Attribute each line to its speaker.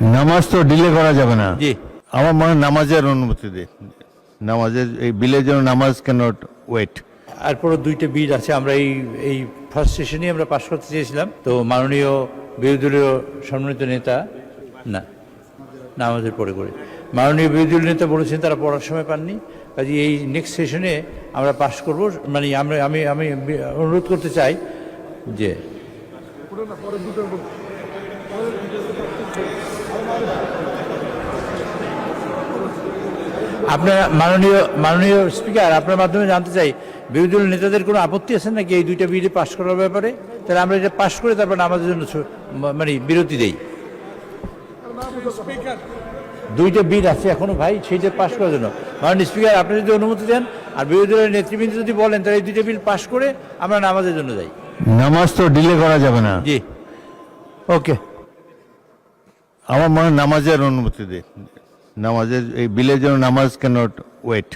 Speaker 1: নামাজ তো ডিলে করা যাবে না।
Speaker 2: জি,
Speaker 1: আমার মনে হয় নামাজের অনুমতি দে, নামাজের এই বিলের জন্য নামাজ ক্যানট ওয়েট।
Speaker 2: এরপরও দুইটা বিল আছে, আমরা এই ফার্স্ট সেশনেই আমরা পাশ করতে চেয়েছিলাম, তো মাননীয় বিরোধী দলীয় সম্মানিত নেতা না নামাজের পরে করে মাননীয় বিরোধী দলীয় নেতা বলেছেন তারা পড়ার সময় পাননি, কাজে এই নেক্সট সেশনে আমরা পাশ করব। মানে আমি অনুরোধ করতে চাই যে আপনার মাননীয় স্পিকার, আপনার মাধ্যমে জানতে চাই বিরোধী দলের নেতাদের কোনো আপত্তি আছে নাকি এই দুইটা বিলে পাশ করার ব্যাপারে? তাহলে আমরা এটা পাশ করে তারপর আমাদের জন্য মানে বিরতি দেই। দুইটা বিল আছে এখনো ভাই, সেইটা পাশ করার জন্য মাননীয় স্পিকার আপনি যদি অনুমতি দেন আর বিরোধী দলের নেতৃবৃন্দ যদি বলেন তাহলে এই দুইটা বিল পাশ করে আমরা নামাজের জন্য যাই।
Speaker 1: নামাজ তো ডিলে করা যাবে না।
Speaker 2: জি, ওকে।
Speaker 1: আমার মনে হয় নামাজের অনুমতি দে, নামাজের এই বিলের জন্য নামাজ ক্যানট ওয়েট।